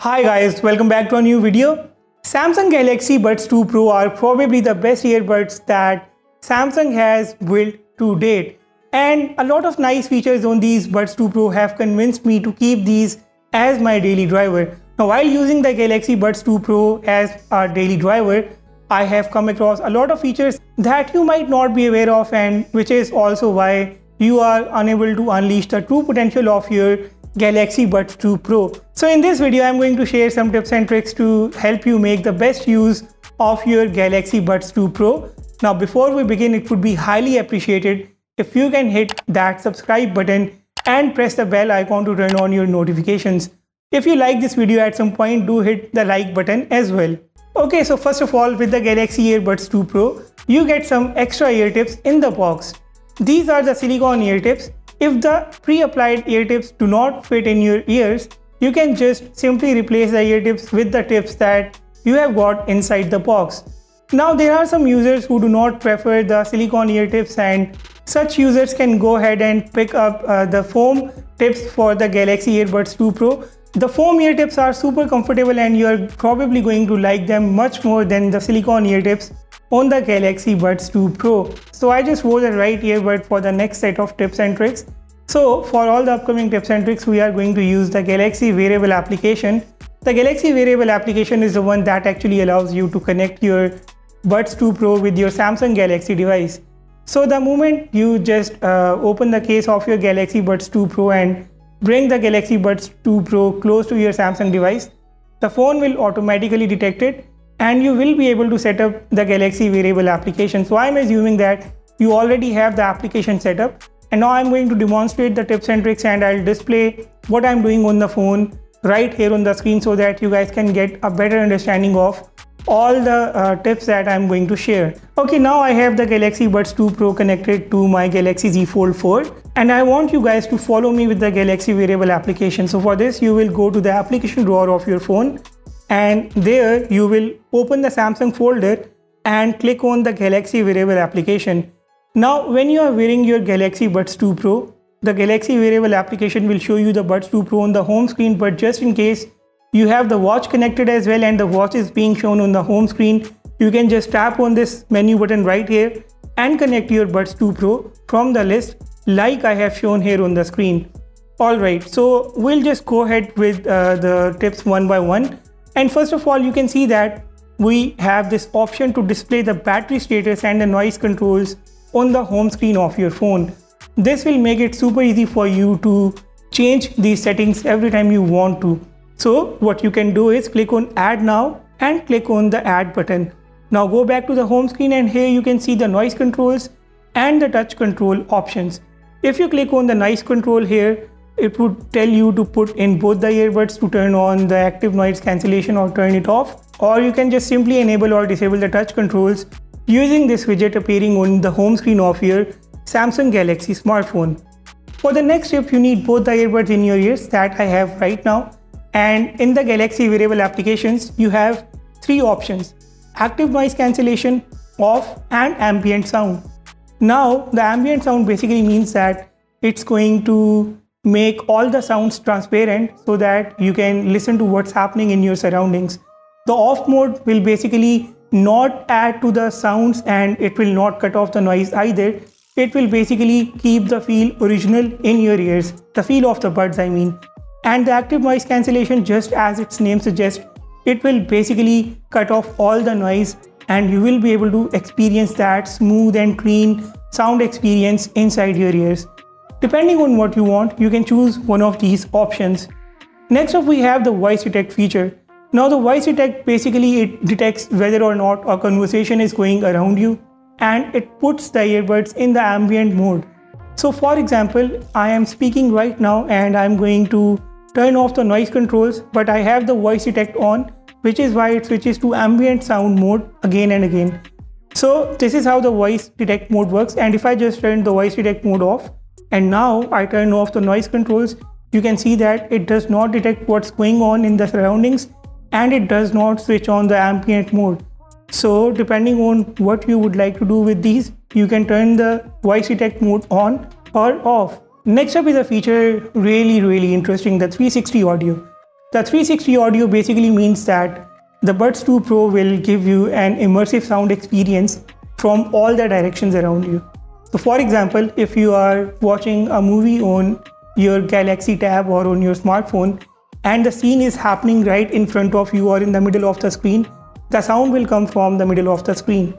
Hi guys, welcome back to a new video. Samsung Galaxy Buds 2 Pro are probably the best earbuds that Samsung has built to date. And a lot of nice features on these Buds 2 Pro have convinced me to keep these as my daily driver. Now while using the Galaxy Buds 2 Pro as a daily driver, I have come across a lot of features that you might not be aware of, and which is also why you are unable to unleash the true potential of your Galaxy Buds 2 Pro. So in this video, I'm going to share some tips and tricks to help you make the best use of your Galaxy Buds 2 Pro. Now before we begin, it would be highly appreciated if you can hit that subscribe button and press the bell icon to turn on your notifications. If you like this video at some point, do hit the like button as well. Okay, so first of all, with the Galaxy Earbuds 2 Pro, you get some extra ear tips in the box. These are the silicone ear tips. If the pre-applied ear tips do not fit in your ears, you can just simply replace the ear tips with the tips that you have got inside the box. Now there are some users who do not prefer the silicone ear tips, and such users can go ahead and pick up the foam tips for the Galaxy Earbuds 2 Pro. The foam ear tips are super comfortable and you are probably going to like them much more than the silicone ear tips on the Galaxy Buds 2 Pro. So I just wore the right earbud for the next set of tips and tricks. So for all the upcoming tips and tricks, we are going to use the Galaxy Wearable application. The Galaxy Wearable application is the one that actually allows you to connect your Buds 2 Pro with your Samsung Galaxy device. So the moment you just open the case of your Galaxy Buds 2 Pro and bring the Galaxy Buds 2 Pro close to your Samsung device, the phone will automatically detect it and you will be able to set up the Galaxy Wearable application. So I'm assuming that you already have the application set up, and now I'm going to demonstrate the tips and tricks, and I'll display what I'm doing on the phone right here on the screen so that you guys can get a better understanding of all the tips that I'm going to share. Okay, now I have the Galaxy Buds 2 Pro connected to my Galaxy Z Fold 4, and I want you guys to follow me with the Galaxy Wearable application. So for this, you will go to the application drawer of your phone, and there you will open the Samsung folder and click on the Galaxy Wearable application. Now when you are wearing your Galaxy Buds 2 Pro, the Galaxy Wearable application will show you the Buds 2 Pro on the home screen, but just in case you have the watch connected as well and the watch is being shown on the home screen, you can just tap on this menu button right here and connect your Buds 2 Pro from the list like I have shown here on the screen. Alright, so we'll just go ahead with the tips one by one. And first of all, you can see that we have this option to display the battery status and the noise controls on the home screen of your phone. This will make it super easy for you to change these settings every time you want to. So what you can do is click on Add Now and click on the Add button. Now go back to the home screen, and here you can see the noise controls and the touch control options. If you click on the noise control here, it would tell you to put in both the earbuds to turn on the active noise cancellation or turn it off, or you can just simply enable or disable the touch controls using this widget appearing on the home screen of your Samsung Galaxy smartphone. For the next tip, you need both the earbuds in your ears that I have right now. And in the Galaxy Wearable applications, you have three options: active noise cancellation, off, and ambient sound. Now the ambient sound basically means that it's going to make all the sounds transparent so that you can listen to what's happening in your surroundings. The off mode will basically not add to the sounds, and it will not cut off the noise either. It will basically keep the feel original in your ears, the feel of the buds I mean. And the active noise cancellation, just as its name suggests, it will basically cut off all the noise and you will be able to experience that smooth and clean sound experience inside your ears. Depending on what you want, you can choose one of these options. Next up, we have the voice detect feature. Now the voice detect, basically it detects whether or not a conversation is going around you, and it puts the earbuds in the ambient mode. So for example, I am speaking right now and I'm going to turn off the noise controls, but I have the voice detect on, which is why it switches to ambient sound mode again and again. So this is how the voice detect mode works. And if I just turn the voice detect mode off and now I turn off the noise controls, you can see that it does not detect what's going on in the surroundings and it does not switch on the ambient mode. So depending on what you would like to do with these, you can turn the voice detect mode on or off. Next up is a feature really interesting, the 360 audio. The 360 audio basically means that the Buds 2 Pro will give you an immersive sound experience from all the directions around you. So for example, if you are watching a movie on your Galaxy Tab or on your smartphone and the scene is happening right in front of you or in the middle of the screen, the sound will come from the middle of the screen.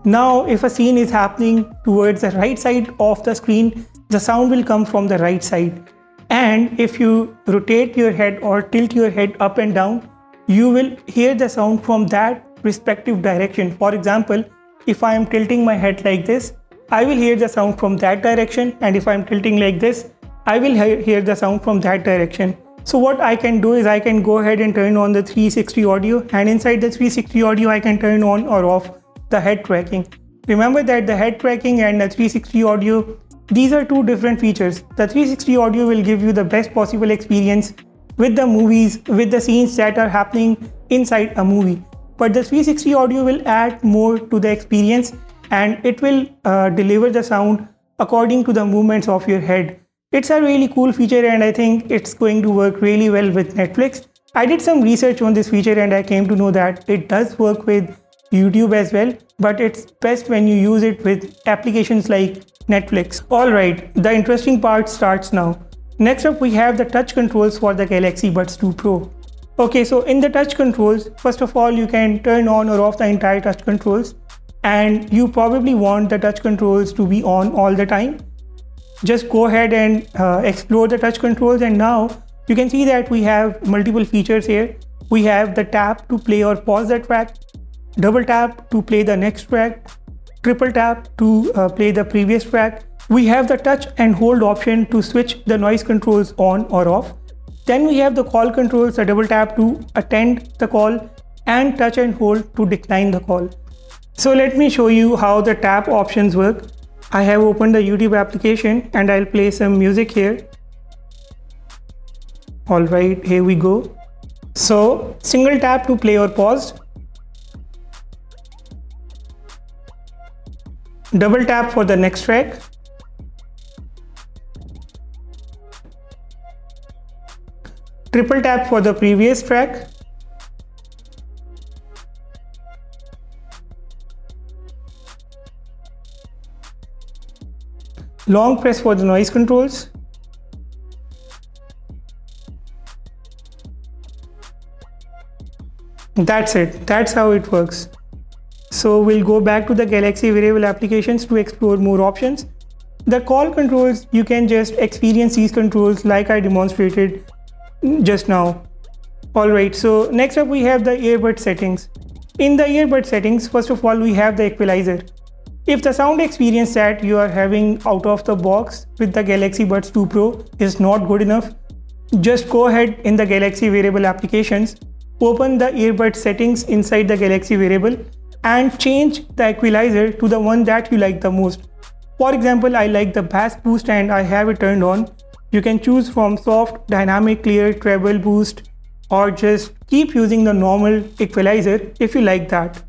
Now, if a scene is happening towards the right side of the screen, the sound will come from the right side. And if you rotate your head or tilt your head up and down, you will hear the sound from that respective direction. For example, if I am tilting my head like this, I will hear the sound from that direction, and if I am tilting like this, I will hear the sound from that direction. So what I can do is I can go ahead and turn on the 360 audio, and inside the 360 audio I can turn on or off the head tracking. Remember that the head tracking and the 360 audio, these are two different features. The 360 audio will give you the best possible experience with the movies, with the scenes that are happening inside a movie. But the 360 audio will add more to the experience, and it will deliver the sound according to the movements of your head. It's a really cool feature, and I think it's going to work really well with Netflix. I did some research on this feature and I came to know that it does work with YouTube as well, but it's best when you use it with applications like Netflix. Alright, the interesting part starts now. Next up we have the touch controls for the Galaxy Buds 2 Pro. Okay, so in the touch controls, first of all you can turn on or off the entire touch controls, and you probably want the touch controls to be on all the time. Just go ahead and explore the touch controls, and now you can see that we have multiple features here. We have the tap to play or pause the track, double tap to play the next track, triple tap to play the previous track. We have the touch and hold option to switch the noise controls on or off. Then we have the call controls, a double tap to attend the call, and touch and hold to decline the call. So let me show you how the tap options work. I have opened the YouTube application and I'll play some music here. Alright, here we go. So single tap to play or pause, double tap for the next track, triple tap for the previous track, long press for the noise controls, that's it. That's how it works. So we'll go back to the Galaxy wearable applications to explore more options. The call controls, you can just experience these controls like I demonstrated just now. Alright, so next up we have the earbud settings. In the earbud settings, first of all we have the equalizer. If the sound experience that you are having out of the box with the Galaxy Buds 2 Pro is not good enough, just go ahead in the Galaxy wearable applications, open the earbud settings inside the Galaxy wearable and change the equalizer to the one that you like the most. For example, I like the bass boost and I have it turned on. You can choose from soft, dynamic, clear, treble boost, or just keep using the normal equalizer if you like that.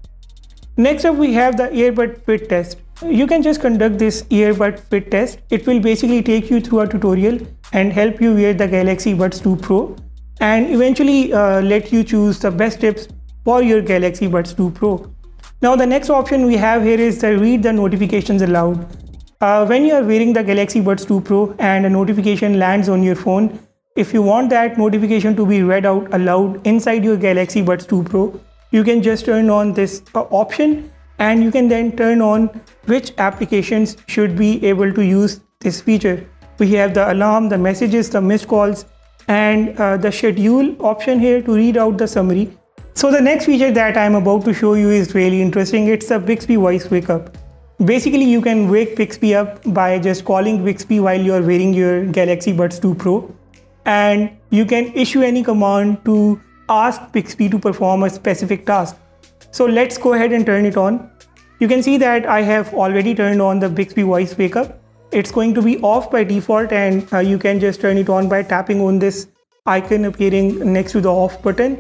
Next up we have the Earbud Fit Test. You can just conduct this Earbud Fit Test. It will basically take you through a tutorial and help you wear the Galaxy Buds 2 Pro and eventually let you choose the best tips for your Galaxy Buds 2 Pro. Now the next option we have here is the read the notifications aloud. When you are wearing the Galaxy Buds 2 Pro and a notification lands on your phone, if you want that notification to be read out aloud inside your Galaxy Buds 2 Pro, you can just turn on this option and you can then turn on which applications should be able to use this feature. We have the alarm, the messages, the missed calls, and the schedule option here to read out the summary. So the next feature that I'm about to show you is really interesting. It's the Bixby voice wake up. Basically, you can wake Bixby up by just calling Bixby while you're wearing your Galaxy Buds 2 Pro, and you can issue any command to ask Bixby to perform a specific task. So let's go ahead and turn it on. You can see that I have already turned on the Bixby voice wake up. It's going to be off by default, and you can just turn it on by tapping on this icon appearing next to the off button.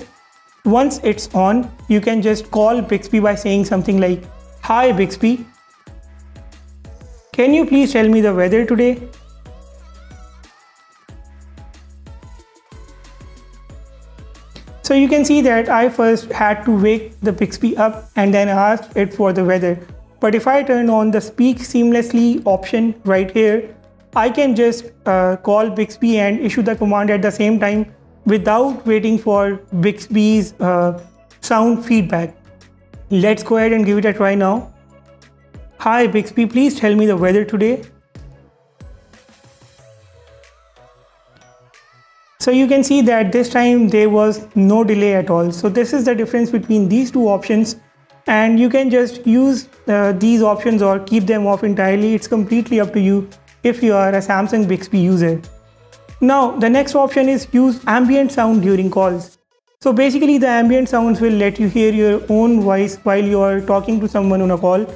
Once it's on, you can just call Bixby by saying something like, "Hi Bixby, can you please tell me the weather today?" So you can see that I first had to wake the Bixby up and then ask it for the weather. But if I turn on the speak seamlessly option right here, I can just call Bixby and issue the command at the same time without waiting for Bixby's sound feedback. Let's go ahead and give it a try now. Hi Bixby, please tell me the weather today. So you can see that this time there was no delay at all. So this is the difference between these two options, and you can just use these options or keep them off entirely. It's completely up to you if you are a Samsung Bixby user. Now the next option is use ambient sound during calls. So basically the ambient sounds will let you hear your own voice while you are talking to someone on a call.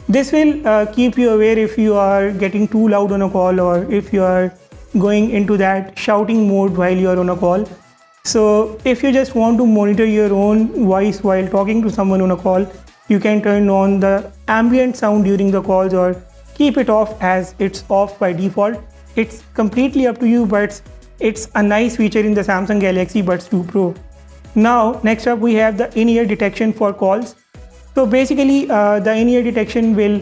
This will keep you aware if you are getting too loud on a call or if you are going into that shouting mode while you are on a call. So if you just want to monitor your own voice while talking to someone on a call, you can turn on the ambient sound during the calls or keep it off as it's off by default. It's completely up to you, but it's a nice feature in the Samsung Galaxy Buds 2 Pro. Now next up we have the in-ear detection for calls. So basically the in-ear detection will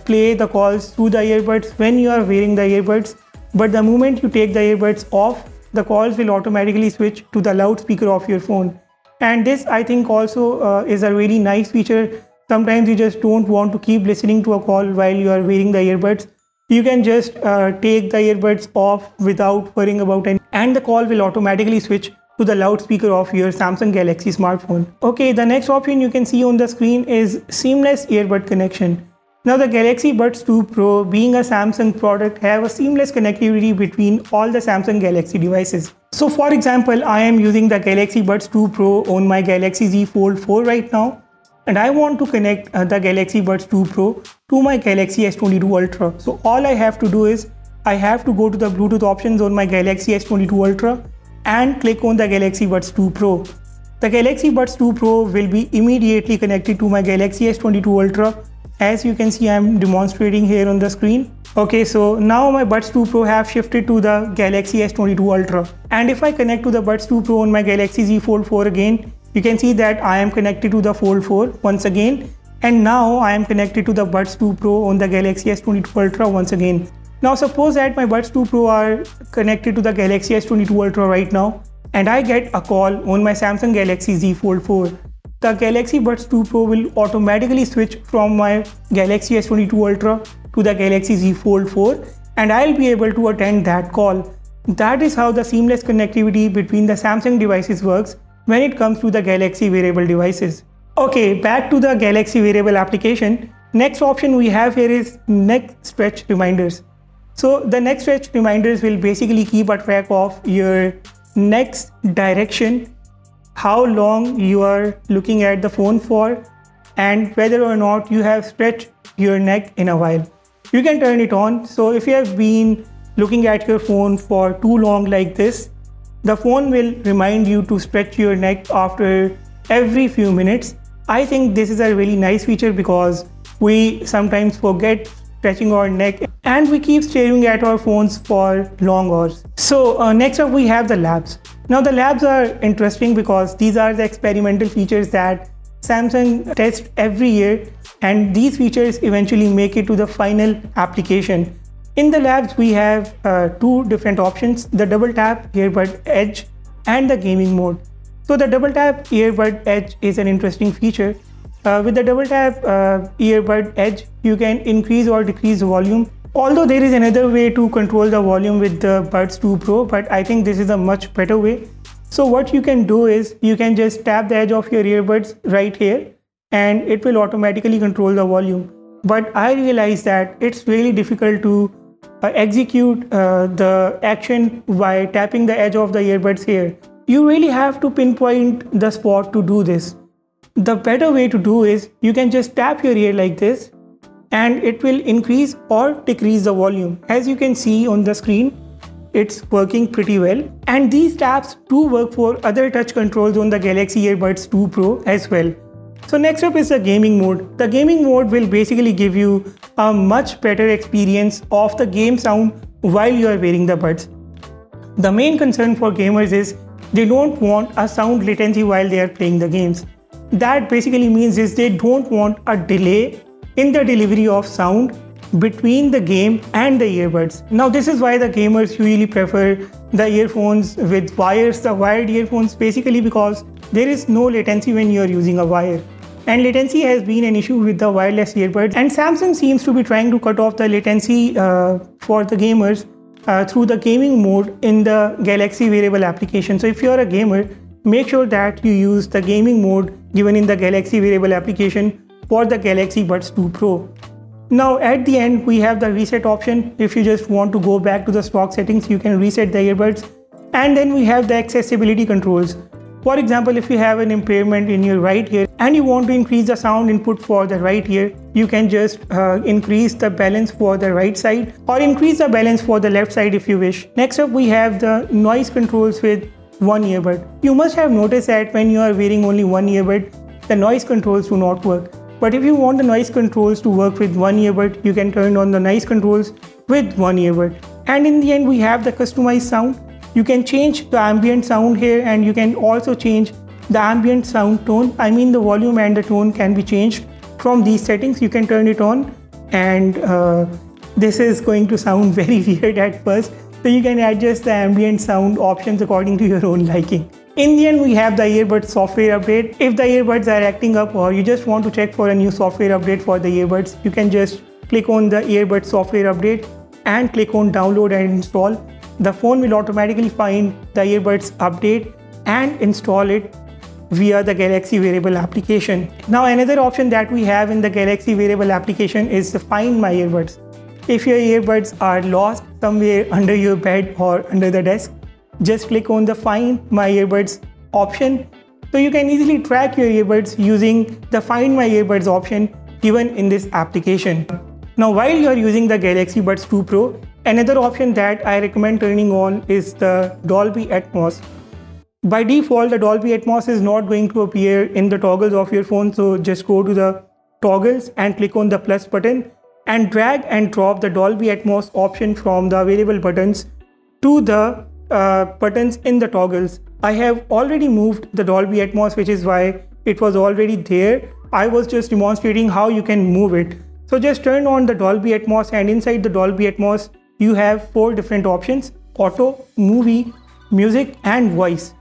play the calls through the earbuds when you are wearing the earbuds. But the moment you take the earbuds off, the calls will automatically switch to the loudspeaker of your phone. And this I think also is a really nice feature. Sometimes you just don't want to keep listening to a call while you are wearing the earbuds. You can just take the earbuds off without worrying about it, and the call will automatically switch to the loudspeaker of your Samsung Galaxy smartphone. Okay, the next option you can see on the screen is seamless earbud connection. Now the Galaxy Buds 2 Pro, being a Samsung product, have a seamless connectivity between all the Samsung Galaxy devices. So for example, I am using the Galaxy Buds 2 Pro on my Galaxy Z Fold 4 right now, and I want to connect the Galaxy Buds 2 Pro to my Galaxy S22 Ultra. So all I have to do is I have to go to the Bluetooth options on my Galaxy S22 Ultra and click on the Galaxy Buds 2 Pro. The Galaxy Buds 2 Pro will be immediately connected to my Galaxy S22 Ultra. As you can see, I'm demonstrating here on the screen. Okay, so now my Buds 2 Pro have shifted to the Galaxy S22 Ultra. And if I connect to the Buds 2 Pro on my Galaxy Z Fold 4 again, you can see that I am connected to the Fold 4 once again. And now I am connected to the Buds 2 Pro on the Galaxy S22 Ultra once again. Now suppose that my Buds 2 Pro are connected to the Galaxy S22 Ultra right now, and I get a call on my Samsung Galaxy Z Fold 4. The Galaxy Buds 2 Pro will automatically switch from my Galaxy S22 Ultra to the Galaxy Z Fold 4, and I'll be able to attend that call. That is how the seamless connectivity between the Samsung devices works when it comes to the Galaxy wearable devices. Okay, back to the Galaxy wearable application. Next option we have here is neck stretch reminders. So the neck stretch reminders will basically keep a track of your neck's direction, how long you are looking at the phone for, and whether or not you have stretched your neck in a while. You can turn it on. So if you have been looking at your phone for too long like this, the phone will remind you to stretch your neck after every few minutes. I think this is a really nice feature because we sometimes forget stretching our neck and we keep staring at our phones for long hours. So next up we have the labs. Now the labs are interesting because these are the experimental features that Samsung tests every year, and these features eventually make it to the final application. In the labs we have two different options: the double tap earbud edge and the gaming mode. So the double tap earbud edge is an interesting feature. With the double tap earbud edge, you can increase or decrease the volume. Although there is another way to control the volume with the Buds 2 Pro, but I think this is a much better way. So what you can do is you can just tap the edge of your earbuds right here and it will automatically control the volume. But I realized that it's really difficult to execute the action by tapping the edge of the earbuds here. You really have to pinpoint the spot to do this. The better way to do is you can just tap your ear like this and it will increase or decrease the volume. As you can see on the screen, it's working pretty well. And these taps do work for other touch controls on the Galaxy Earbuds 2 Pro as well. So next up is the gaming mode. The gaming mode will basically give you a much better experience of the game sound while you are wearing the buds. The main concern for gamers is they don't want a sound latency while they are playing the games. That basically means is they don't want a delay in the delivery of sound between the game and the earbuds. Now this is why the gamers usually prefer the earphones with wires, the wired earphones, basically because there is no latency when you are using a wire. And latency has been an issue with the wireless earbuds, and Samsung seems to be trying to cut off the latency for the gamers through the gaming mode in the Galaxy Wearable application. So if you are a gamer, make sure that you use the gaming mode given in the Galaxy Wearable application for the Galaxy Buds 2 Pro. Now at the end we have the reset option. If you just want to go back to the stock settings, you can reset the earbuds. And then we have the accessibility controls. For example, if you have an impairment in your right ear and you want to increase the sound input for the right ear, you can just increase the balance for the right side or increase the balance for the left side if you wish. Next up we have the noise controls with One Earbud. You must have noticed that when you are wearing only one earbud, the noise controls do not work. But if you want the noise controls to work with one earbud, you can turn on the noise controls with one earbud. And in the end we have the customized sound. You can change the ambient sound here, and you can also change the ambient sound tone. I mean the volume and the tone can be changed from these settings. You can turn it on, and this is going to sound very weird at first. So you can adjust the ambient sound options according to your own liking. In the end we have the Earbuds software update. If the earbuds are acting up or you just want to check for a new software update for the earbuds, you can just click on the Earbuds software update and click on download and install. The phone will automatically find the earbuds update and install it via the Galaxy Wearable application. Now another option that we have in the Galaxy Wearable application is the Find My Earbuds. If your earbuds are lost somewhere under your bed or under the desk, just click on the Find My Earbuds option. So you can easily track your earbuds using the Find My Earbuds option given in this application. Now while you are using the Galaxy Buds 2 Pro, another option that I recommend turning on is the Dolby Atmos. By default, the Dolby Atmos is not going to appear in the toggles of your phone, so just go to the toggles and click on the plus button and drag and drop the Dolby Atmos option from the available buttons to the buttons in the toggles. I have already moved the Dolby Atmos, which is why it was already there. I was just demonstrating how you can move it. So just turn on the Dolby Atmos, and inside the Dolby Atmos you have 4 different options: auto, movie, music and voice.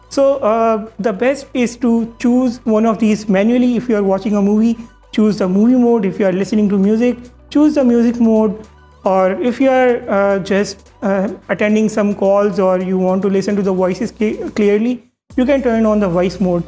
So the best is to choose one of these manually. If you are watching a movie, choose the movie mode. If you are listening to music, choose the music mode. Or if you are just attending some calls or you want to listen to the voices clearly, you can turn on the voice mode.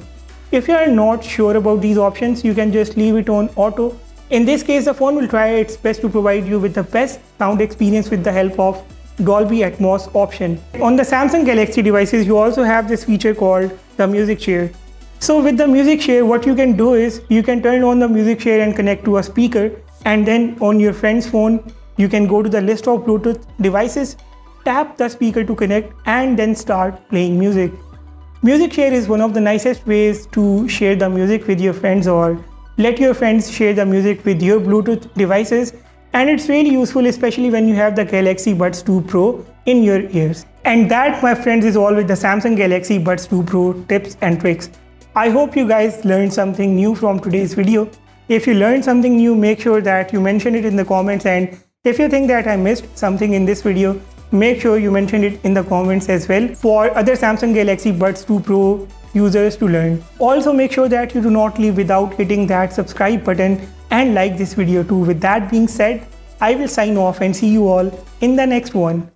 If you are not sure about these options, you can just leave it on auto. In this case, the phone will try its best to provide you with the best sound experience with the help of Dolby Atmos option. On the Samsung Galaxy devices, you also have this feature called the Music Share. So with the Music Share, what you can do is you can turn on the Music Share and connect to a speaker, and then on your friend's phone, you can go to the list of Bluetooth devices, tap the speaker to connect, and then start playing music. Music Share is one of the nicest ways to share the music with your friends or let your friends share the music with your Bluetooth devices, and it's really useful especially when you have the Galaxy Buds 2 Pro in your ears. And that, my friends, is all with the Samsung Galaxy Buds 2 Pro tips and tricks. I hope you guys learned something new from today's video. If you learned something new, make sure that you mention it in the comments, and if you think that I missed something in this video, make sure you mention it in the comments as well for other Samsung Galaxy Buds 2 Pro users to learn. Also make sure that you do not leave without hitting that subscribe button and like this video too. With that being said, I will sign off and see you all in the next one.